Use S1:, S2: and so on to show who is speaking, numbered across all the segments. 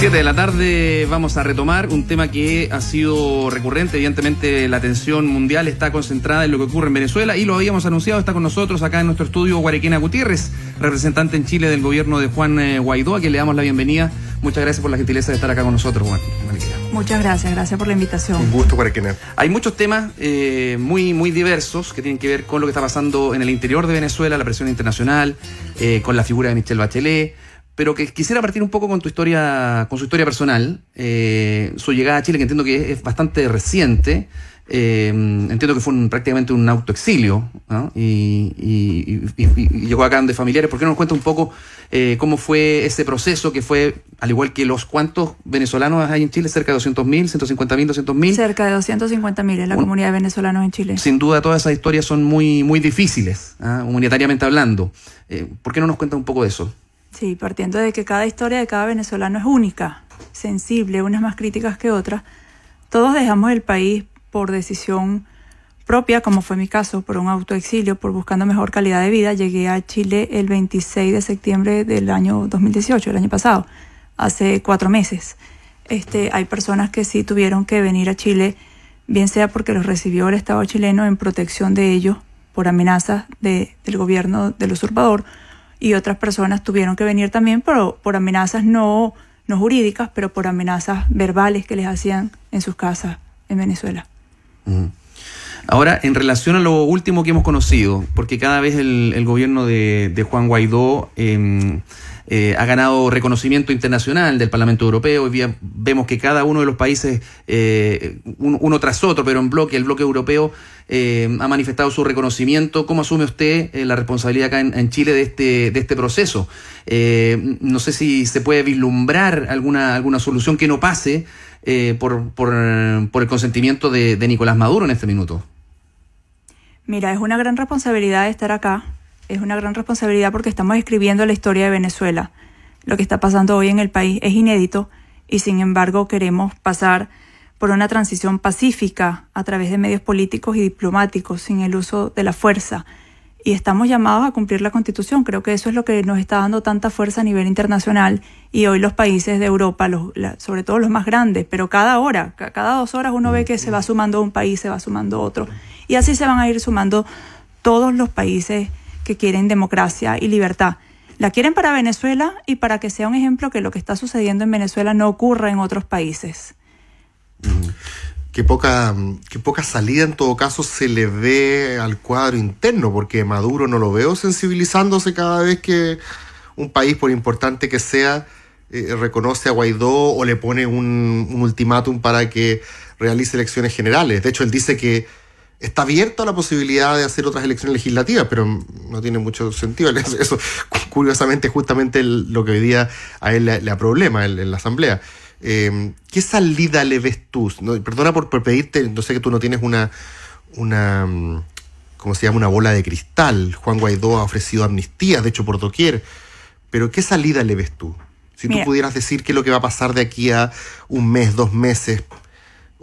S1: 7 de la tarde vamos a retomar un tema que ha sido recurrente. Evidentemente la atención mundial está concentrada en lo que ocurre en Venezuela y lo habíamos anunciado. Está con nosotros acá en nuestro estudio Guarequena Gutiérrez, representante en Chile del gobierno de Juan Guaidó, a quien le damos la bienvenida. Muchas gracias por la gentileza de estar acá con nosotros, Juan.
S2: Muchas gracias por la invitación.
S3: Un gusto, Guarequena.
S1: Hay muchos temas muy diversos que tienen que ver con lo que está pasando en el interior de Venezuela, la presión internacional, con la figura de Michelle Bachelet. Pero que quisiera partir un poco con su historia personal, su llegada a Chile, que entiendo que es bastante reciente. Entiendo que fue prácticamente un autoexilio, ¿no? Y llegó acá de familiares. ¿Por qué no nos cuenta un poco cómo fue ese proceso, que fue, al igual que los cuantos venezolanos hay en Chile, cerca de 200.000, 150.000, 200.000?
S2: Cerca de 250.000 es la comunidad de venezolanos en Chile.
S1: Sin duda todas esas historias son muy difíciles, humanitariamente hablando. ¿Por qué no nos cuenta un poco de eso?
S2: Sí, partiendo de que cada historia de cada venezolano es única, sensible, unas más críticas que otras. Todos dejamos el país por decisión propia, como fue mi caso, por un autoexilio, por buscando mejor calidad de vida. Llegué a Chile el 26 de septiembre del año 2018, el año pasado, hace 4 meses. Hay personas que sí tuvieron que venir a Chile, bien sea porque los recibió el Estado chileno en protección de ellos por amenazas del gobierno del usurpador, y otras personas tuvieron que venir también por amenazas no jurídicas, pero por amenazas verbales que les hacían en sus casas en Venezuela.
S1: Ahora, en relación a lo último que hemos conocido, porque cada vez el gobierno de Juan Guaidó ha ganado reconocimiento internacional del Parlamento Europeo. Hoy día vemos que cada uno de los países, uno tras otro, pero en bloque, el bloque europeo ha manifestado su reconocimiento. ¿Cómo asume usted la responsabilidad acá en Chile de este proceso? No sé si se puede vislumbrar alguna solución que no pase por el consentimiento de Nicolás Maduro en este minuto.
S2: Mira, es una gran responsabilidad estar acá. Es una gran responsabilidad porque estamos escribiendo la historia de Venezuela. Lo que está pasando hoy en el país es inédito y sin embargo queremos pasar por una transición pacífica a través de medios políticos y diplomáticos sin el uso de la fuerza. Y estamos llamados a cumplir la Constitución. Creo que eso es lo que nos está dando tanta fuerza a nivel internacional. Y hoy los países de Europa, sobre todo los más grandes, pero cada 2 horas uno ve que se va sumando un país, se va sumando otro. Y así se van a ir sumando todos los países que quieren democracia y libertad. La quieren para Venezuela y para que sea un ejemplo que lo que está sucediendo en Venezuela no ocurra en otros países.
S3: Qué poca salida en todo caso se le ve al cuadro interno, porque Maduro no lo veo sensibilizándose cada vez que un país, por importante que sea, reconoce a Guaidó o le pone un ultimátum para que realice elecciones generales. De hecho, él dice que está abierto a la posibilidad de hacer otras elecciones legislativas, pero no tiene mucho sentido. Eso curiosamente, justamente lo que hoy día a él le problema en la Asamblea. ¿Qué salida le ves tú? No, perdona por pedirte, no sé que tú no tienes una ¿cómo se llama? Una bola de cristal. Juan Guaidó ha ofrecido amnistías, de hecho, por doquier. Pero ¿qué salida le ves tú? Si tú pudieras decir qué es lo que va a pasar de aquí a 1 mes, 2 meses...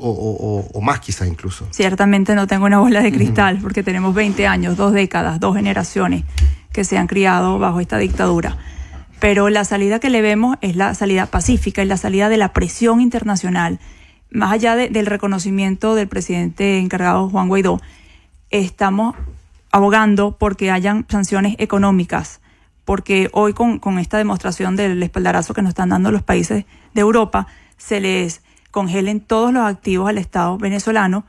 S3: O más quizás incluso.
S2: Ciertamente no tengo una bola de cristal porque tenemos 20 años, 2 décadas, 2 generaciones que se han criado bajo esta dictadura. Pero la salida que le vemos es la salida pacífica, es la salida de la presión internacional. Más allá del reconocimiento del presidente encargado Juan Guaidó, estamos abogando porque hayan sanciones económicas, porque hoy con esta demostración del espaldarazo que nos están dando los países de Europa, se les congelen todos los activos al Estado venezolano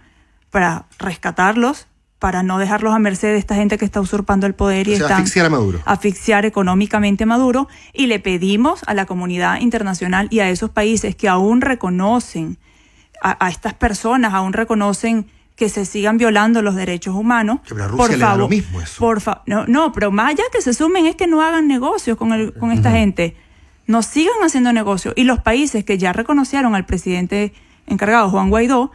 S2: para rescatarlos, para no dejarlos a merced de esta gente que está usurpando el poder y
S3: asfixiar a Maduro.
S2: Asfixiar económicamente a Maduro. Y le pedimos a la comunidad internacional y a esos países que aún reconocen a estas personas, aún reconocen que se sigan violando los derechos humanos.
S3: Pero a Rusia le da lo mismo eso.
S2: No, pero más allá que se sumen es que no hagan negocios con esta gente. No sigan haciendo negocios. Y los países que ya reconocieron al presidente encargado, Juan Guaidó,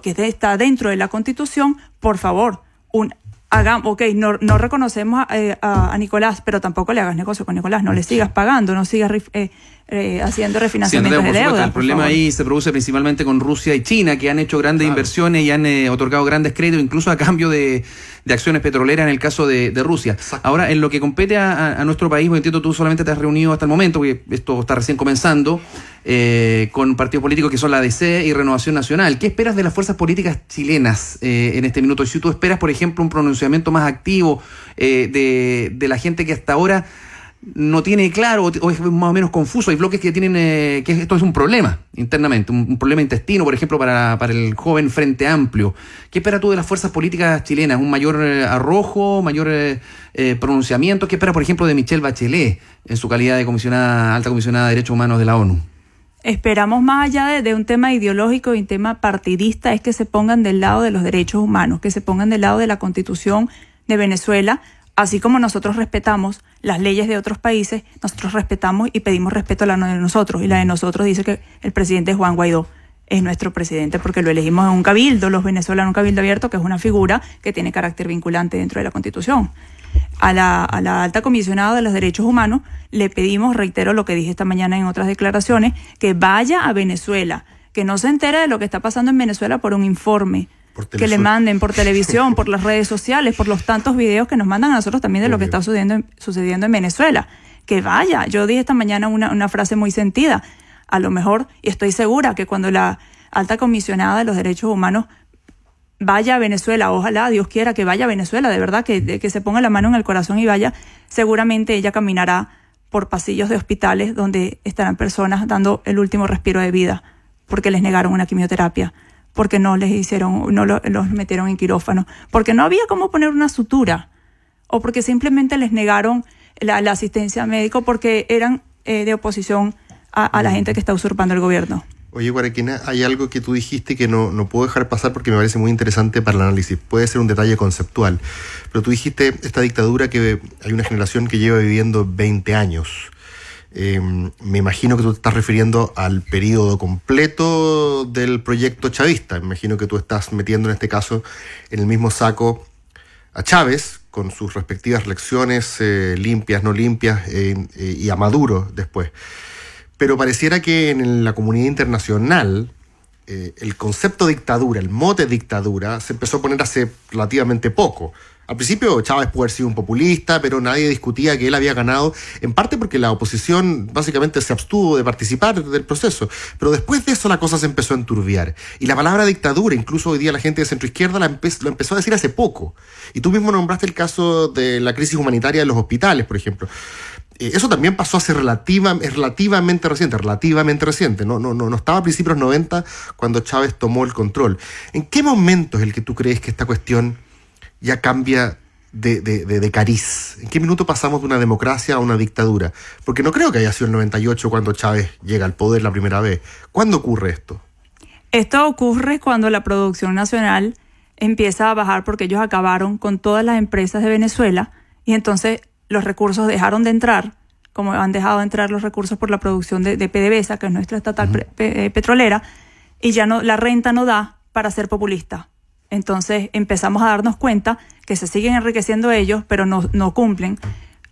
S2: que está dentro de la Constitución, por favor, no reconocemos a Nicolás, pero tampoco le hagas negocio con Nicolás, no le sigas pagando, no sigas haciendo refinanciamientos de deuda.
S1: El problema ahí se produce principalmente con Rusia y China, que han hecho grandes inversiones y han otorgado grandes créditos, incluso a cambio de acciones petroleras en el caso de Rusia. Exacto. Ahora, en lo que compete a nuestro país, porque entiendo tú solamente te has reunido hasta el momento, porque esto está recién comenzando, con partidos políticos que son la ADC y Renovación Nacional. ¿Qué esperas de las fuerzas políticas chilenas en este minuto? Si tú esperas, por ejemplo, un pronunciamiento más activo de la gente que hasta ahora no tiene claro o es más o menos confuso. Hay bloques que tienen que esto es un problema internamente, un problema intestino, por ejemplo, para el joven Frente Amplio. ¿Qué esperas tú de las fuerzas políticas chilenas? ¿Un mayor arrojo, mayor pronunciamiento? ¿Qué esperas, por ejemplo, de Michelle Bachelet en su calidad de alta comisionada de Derechos Humanos de la ONU?
S2: Esperamos, más allá de un tema ideológico y un tema partidista, es que se pongan del lado de los derechos humanos, que se pongan del lado de la Constitución de Venezuela. Así como nosotros respetamos las leyes de otros países, nosotros respetamos y pedimos respeto a la de nosotros. Y la de nosotros dice que el presidente Juan Guaidó es nuestro presidente porque lo elegimos en un cabildo, los venezolanos, un cabildo abierto, que es una figura que tiene carácter vinculante dentro de la Constitución. A la alta comisionada de los derechos humanos le pedimos, reitero lo que dije esta mañana en otras declaraciones, que vaya a Venezuela, que no se entere de lo que está pasando en Venezuela por un informe, que le manden por televisión, por las redes sociales, por los tantos videos que nos mandan a nosotros también de lo que está sucediendo en Venezuela. Que vaya. Yo dije esta mañana una frase muy sentida. A lo mejor, y estoy segura que cuando la alta comisionada de los derechos humanos vaya a Venezuela, ojalá Dios quiera que vaya a Venezuela, de verdad, que se ponga la mano en el corazón y vaya, seguramente ella caminará por pasillos de hospitales donde estarán personas dando el último respiro de vida porque les negaron una quimioterapia, porque no los metieron en quirófano, porque no había cómo poner una sutura, o porque simplemente les negaron la asistencia médica porque eran de oposición a la gente que está usurpando el gobierno.
S3: Oye, Guarequina, hay algo que tú dijiste que no puedo dejar pasar porque me parece muy interesante para el análisis. Puede ser un detalle conceptual, pero tú dijiste esta dictadura que hay una generación que lleva viviendo 20 años. Me imagino que tú te estás refiriendo al periodo completo del proyecto chavista. Me imagino que tú estás metiendo en este caso en el mismo saco a Chávez con sus respectivas lecciones limpias, no limpias, y a Maduro después. Pero pareciera que en la comunidad internacional el concepto dictadura, el mote dictadura, se empezó a poner hace relativamente poco. Al principio Chávez pudo haber sido un populista, pero nadie discutía que él había ganado, en parte porque la oposición básicamente se abstuvo de participar del proceso. Pero después de eso la cosa se empezó a enturbiar. Y la palabra dictadura, incluso hoy día la gente de centroizquierda lo empezó a decir hace poco. Y tú mismo nombraste el caso de la crisis humanitaria de los hospitales, por ejemplo. Eso también pasó hace relativamente reciente. No estaba a principios de los 90 cuando Chávez tomó el control. ¿En qué momento es el que tú crees que esta cuestión ya cambia de cariz? ¿En qué minuto pasamos de una democracia a una dictadura? Porque no creo que haya sido el 98 cuando Chávez llega al poder la primera vez. ¿Cuándo ocurre esto?
S2: Esto ocurre cuando la producción nacional empieza a bajar porque ellos acabaron con todas las empresas de Venezuela y entonces los recursos dejaron de entrar, como han dejado de entrar los recursos por la producción de PDVSA, que es nuestra estatal petrolera, y ya no, la renta no da para ser populista. Entonces empezamos a darnos cuenta que se siguen enriqueciendo ellos, pero no cumplen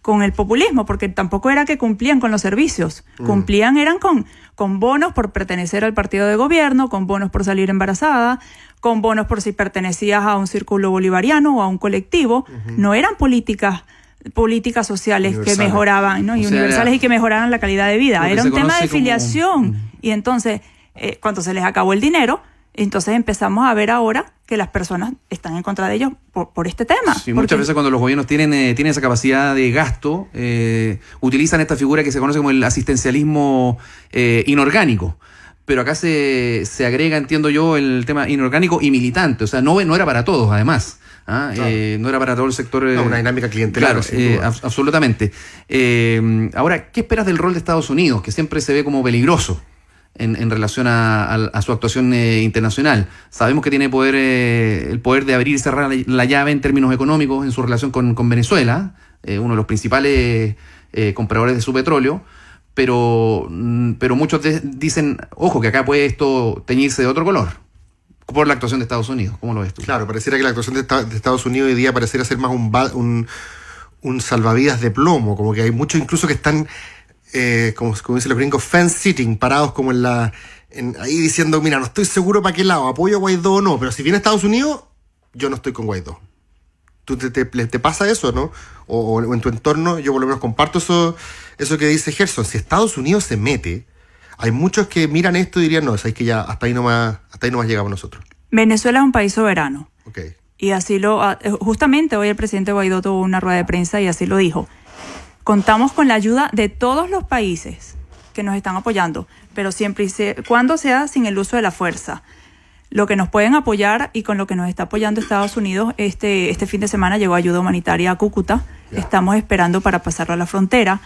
S2: con el populismo, porque tampoco era que cumplían con los servicios. Eran con bonos por pertenecer al partido de gobierno, con bonos por salir embarazada, con bonos por si pertenecías a un círculo bolivariano o a un colectivo. No eran políticas sociales que mejoraban, ¿no? Y universales y que mejoraran la calidad de vida. Era un tema de filiación. Y entonces, cuando se les acabó el dinero, entonces empezamos a ver ahora que las personas están en contra de ellos por este tema.
S1: Sí, muchas veces cuando los gobiernos tienen esa capacidad de gasto, utilizan esta figura que se conoce como el asistencialismo inorgánico. Pero acá se agrega, entiendo yo, el tema inorgánico y militante. O sea, no era para todos, además. Claro. No era para todo el sector.
S3: Una dinámica clientelar.
S1: Claro, absolutamente. Ahora, ¿qué esperas del rol de Estados Unidos, que siempre se ve como peligroso en relación a su actuación internacional? Sabemos que tiene el poder de abrir y cerrar la llave en términos económicos en su relación con Venezuela, uno de los principales compradores de su petróleo. Pero muchos dicen, ojo, que acá puede esto teñirse de otro color por la actuación de Estados Unidos. ¿Cómo lo ves tú?
S3: Claro, pareciera que la actuación de Estados Unidos hoy día pareciera ser más un salvavidas de plomo, como que hay muchos incluso que están como dicen los gringos, fence sitting, parados como ahí diciendo, mira, no estoy seguro para qué lado, apoyo a Guaidó o no, pero si viene Estados Unidos, yo no estoy con Guaidó. ¿Tú te pasa eso, no? O en tu entorno, yo por lo menos comparto eso que dice Gerson. Si Estados Unidos se mete, hay muchos que miran esto y dirían, no, es que ya hasta ahí nomás llegamos nosotros.
S2: Venezuela es un país soberano.
S3: Okay.
S2: Y así justamente hoy el presidente Guaidó tuvo una rueda de prensa y así lo dijo. Contamos con la ayuda de todos los países que nos están apoyando, pero siempre y cuando sea sin el uso de la fuerza. Lo que nos pueden apoyar y con lo que nos está apoyando Estados Unidos, este fin de semana llegó ayuda humanitaria a Cúcuta. Yeah. Estamos esperando para pasarlo a la frontera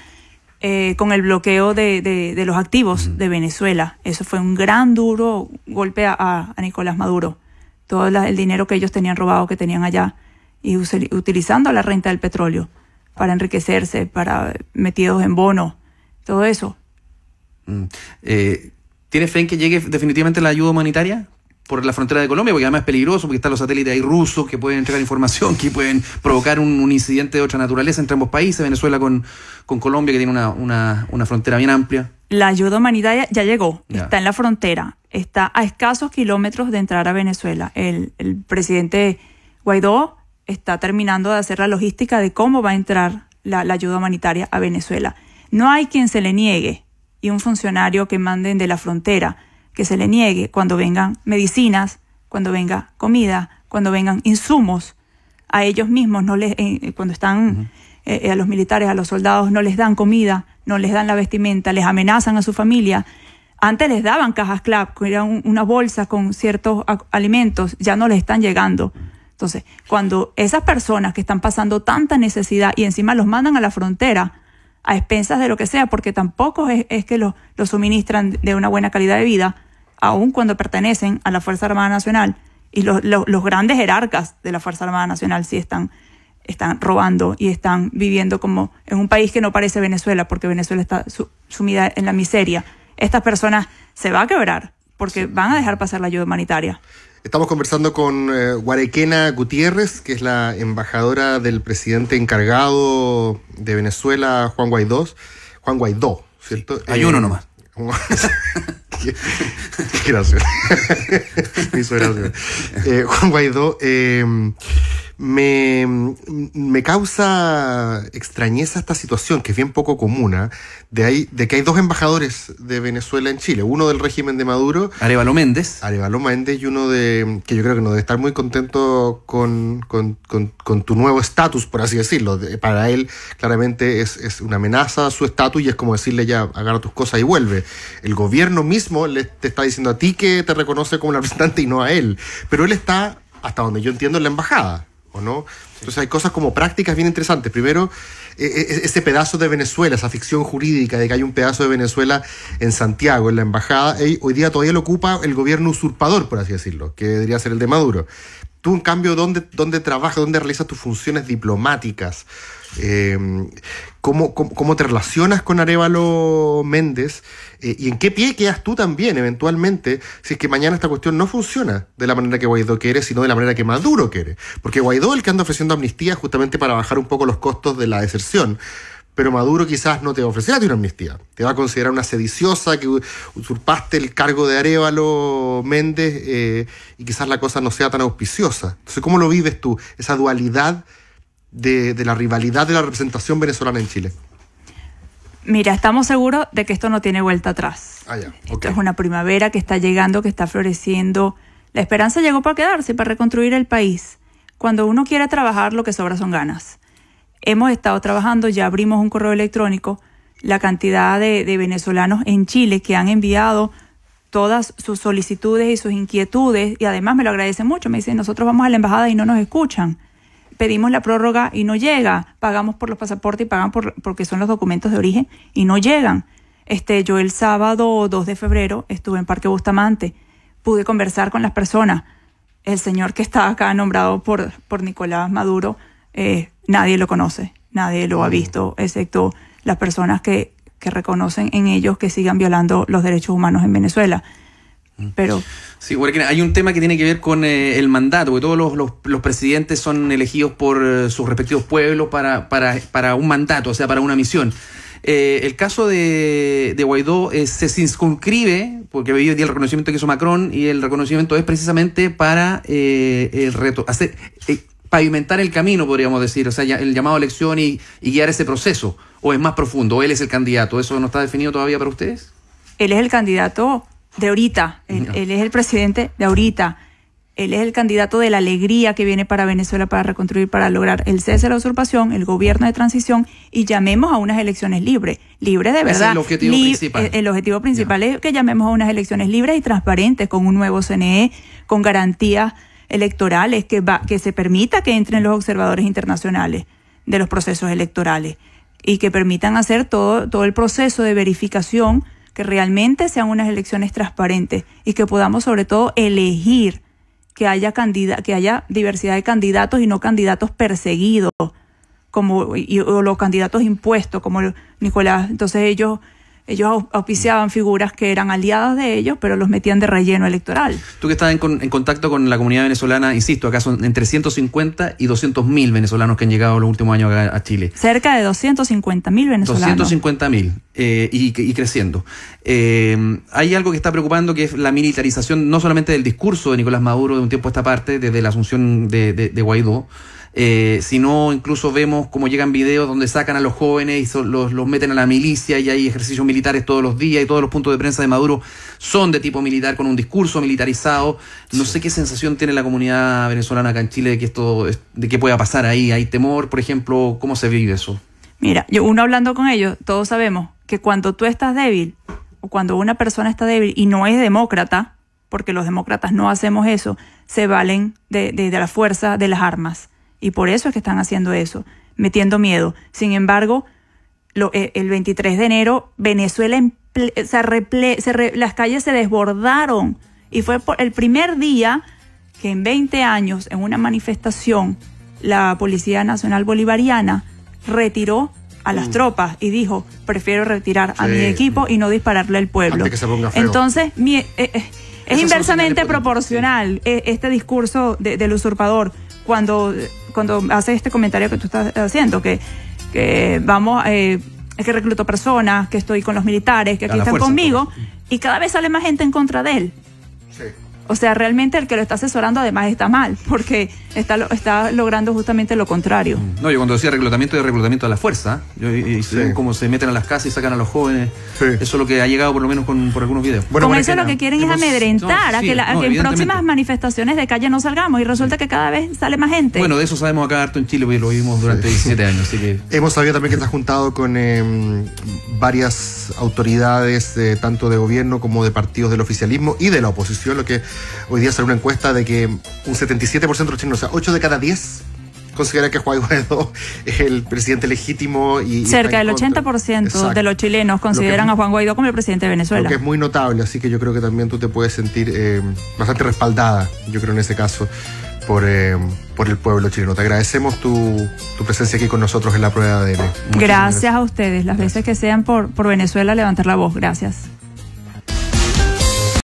S2: con el bloqueo de los activos de Venezuela. Eso fue un gran duro golpe a Nicolás Maduro. Todo el dinero que ellos tenían robado, que tenían allá, y utilizando la renta del petróleo para enriquecerse, para metidos en bonos, todo eso.
S1: ¿Tienes fe en que llegue definitivamente la ayuda humanitaria por la frontera de Colombia? Porque además es peligroso, porque están los satélites ahí rusos que pueden entregar información, que pueden provocar un incidente de otra naturaleza entre ambos países, Venezuela con Colombia, que tiene una frontera bien amplia.
S2: La ayuda humanitaria ya llegó, está en la frontera, está a escasos kilómetros de entrar a Venezuela. El presidente Guaidó está terminando de hacer la logística de cómo va a entrar la ayuda humanitaria a Venezuela. No hay quien se le niegue, y un funcionario que manden de la frontera que se le niegue cuando vengan medicinas, cuando venga comida, cuando vengan insumos. A ellos mismos cuando están a los militares, a los soldados, no les dan comida, no les dan la vestimenta, les amenazan a su familia. Antes les daban cajas CLAP, que era una bolsa con ciertos alimentos, ya no les están llegando. Entonces, cuando esas personas que están pasando tanta necesidad y encima los mandan a la frontera, a expensas de lo que sea, porque tampoco es que los suministran de una buena calidad de vida, aun cuando pertenecen a la Fuerza Armada Nacional, y los grandes jerarcas de la Fuerza Armada Nacional sí están robando y están viviendo como en un país que no parece Venezuela, porque Venezuela está sumida en la miseria. Estas personas se van a quebrar porque van a dejar pasar la ayuda humanitaria.
S3: Estamos conversando con Guarequena Gutiérrez, que es la embajadora del presidente encargado de Venezuela, Juan Guaidó, ¿cierto?
S1: Sí, hay uno nomás.
S3: Gracias. Me hizo gracia. Juan Guaidó, me causa extrañeza esta situación, que es bien poco común, de que hay dos embajadores de Venezuela en Chile, uno del régimen de Maduro,
S1: Arévalo Méndez,
S3: y uno que yo creo que no debe estar muy contento con tu nuevo estatus, por así decirlo. Para él claramente es una amenaza a su estatus, y es como decirle, ya, agarra tus cosas y vuelve. El gobierno mismo te está diciendo a ti que te reconoce como el representante y no a él, pero él está, hasta donde yo entiendo, en la embajada, ¿o no? Entonces hay cosas como prácticas bien interesantes. Primero, ese pedazo de Venezuela, esa ficción jurídica de que hay un pedazo de Venezuela en Santiago, en la embajada, hoy día todavía lo ocupa el gobierno usurpador, por así decirlo, que debería ser el de Maduro. Tú, en cambio, ¿dónde trabajas, dónde realizas tus funciones diplomáticas? ¿Cómo te relacionas con Arévalo Méndez? ¿Y en qué pie quedas tú también, eventualmente, si es que mañana esta cuestión no funciona de la manera que Guaidó quiere, sino de la manera que Maduro quiere? Porque Guaidó es el que anda ofreciendo amnistía justamente para bajar un poco los costos de la deserción. Pero Maduro quizás no te va a ofrecer a ti una amnistía. Te va a considerar una sediciosa, que usurpaste el cargo de Arévalo Méndez, y quizás la cosa no sea tan auspiciosa. Entonces, ¿cómo lo vives tú, esa dualidad de la rivalidad de la representación venezolana en Chile?
S2: Mira, estamos seguros de que esto no tiene vuelta atrás.
S3: Ya. Okay.
S2: Esto es una primavera que está llegando, que está floreciendo. La esperanza llegó para quedarse, para reconstruir el país. Cuando uno quiere trabajar, lo que sobra son ganas. Hemos estado trabajando, ya abrimos un correo electrónico, la cantidad de venezolanos en Chile que han enviado todas sus solicitudes y sus inquietudes, y además me lo agradecen mucho. Me dicen, nosotros vamos a la embajada y no nos escuchan. Pedimos la prórroga y no llega. Pagamos por los pasaportes y pagan porque son los documentos de origen y no llegan. Yo el sábado 2 de febrero estuve en Parque Bustamante. Pude conversar con las personas. El señor que está acá nombrado por Nicolás Maduro, nadie lo conoce, nadie lo ha visto, excepto las personas que reconocen en ellos que sigan violando los derechos humanos en Venezuela. Pero
S1: sí, porque hay un tema que tiene que ver con el mandato, porque todos los presidentes son elegidos por sus respectivos pueblos para un mandato, o sea, para una misión. El caso de Guaidó se circunscribe, porque hoy día el reconocimiento que hizo Macron, y el reconocimiento es precisamente para pavimentar el camino, podríamos decir, o sea, el llamado a elección y guiar ese proceso, o es más profundo, o él es el candidato. ¿Eso no está definido todavía para ustedes?
S2: Él es el candidato de ahorita, él es el presidente de ahorita. Él es el candidato de la alegría que viene para Venezuela para reconstruir, para lograr el cese de la usurpación, el gobierno de transición y llamemos a unas elecciones libres de verdad.
S1: Ese es el objetivo principal.
S2: El objetivo principal es que llamemos a unas elecciones libres y transparentes con un nuevo CNE, con garantías electorales, que se permita que entren los observadores internacionales de los procesos electorales y que permitan hacer todo el proceso de verificación, que realmente sean unas elecciones transparentes y que podamos sobre todo elegir, que haya diversidad de candidatos y no candidatos perseguidos o los candidatos impuestos como Nicolás. Entonces ellos auspiciaban figuras que eran aliadas de ellos, pero los metían de relleno electoral.
S1: Tú que estás en contacto con la comunidad venezolana, insisto, acá son entre 150 y 200.000 venezolanos que han llegado en los últimos años acá a Chile.
S2: Cerca de 250.000 venezolanos.
S1: 250.000 y creciendo. Hay algo que está preocupando, que es la militarización no solamente del discurso de Nicolás Maduro de un tiempo a esta parte, desde la asunción de Guaidó, sino incluso vemos cómo llegan videos donde sacan a los jóvenes y los meten a la milicia, y hay ejercicios militares todos los días, y todos los puntos de prensa de Maduro son de tipo militar, con un discurso militarizado. No sé qué sensación tiene la comunidad venezolana acá en Chile de que pueda pasar ahí. ¿Hay temor, por ejemplo? ¿Cómo se vive eso?
S2: Mira, uno hablando con ellos, todos sabemos que cuando tú estás débil, o cuando una persona está débil y no es demócrata, porque los demócratas no hacemos eso, se valen de la fuerza de las armas. Y por eso es que están haciendo eso, metiendo miedo. Sin embargo, el 23 de enero, Venezuela, las calles se desbordaron. Y fue por el primer día que en 20 años, en una manifestación, la Policía Nacional Bolivariana retiró a las tropas y dijo: prefiero retirar a mi equipo y no dispararle al pueblo.
S3: Antes que se ponga feo.
S2: Entonces, es inversamente proporcional este discurso del usurpador cuando hace este comentario que tú estás haciendo, que es que recluto personas, que estoy con los militares, que aquí están conmigo, y cada vez sale más gente en contra de él. Sí. O sea, realmente el que lo está asesorando además está mal, porque está logrando justamente lo contrario.
S1: No, yo cuando decía reclutamiento, de reclutamiento a la fuerza, cómo se meten a las casas y sacan a los jóvenes, eso es lo que ha llegado por lo menos por algunos videos.
S2: Bueno, con eso lo que quieren es amedrentar, a que en próximas manifestaciones de calle no salgamos, y resulta que cada vez sale más gente.
S1: Bueno, de eso sabemos acá harto en Chile, porque lo vivimos durante 17 años. Así que...
S3: Hemos sabido también que te has juntado con varias autoridades, tanto de gobierno como de partidos del oficialismo y de la oposición, lo que hoy día sale una encuesta de que un 77% de los chilenos, o sea, 8 de cada 10 considera que Juan Guaidó es el presidente legítimo.
S2: Cerca del 80% de los chilenos consideran a Juan Guaidó como el presidente de Venezuela.
S3: Lo que es muy notable, así que yo creo que también tú te puedes sentir bastante respaldada, yo creo, en ese caso, por el pueblo chileno. Te agradecemos tu presencia aquí con nosotros en la prueba de ADN.
S2: Gracias a ustedes, las veces que sean por Venezuela, levantar la voz. Gracias.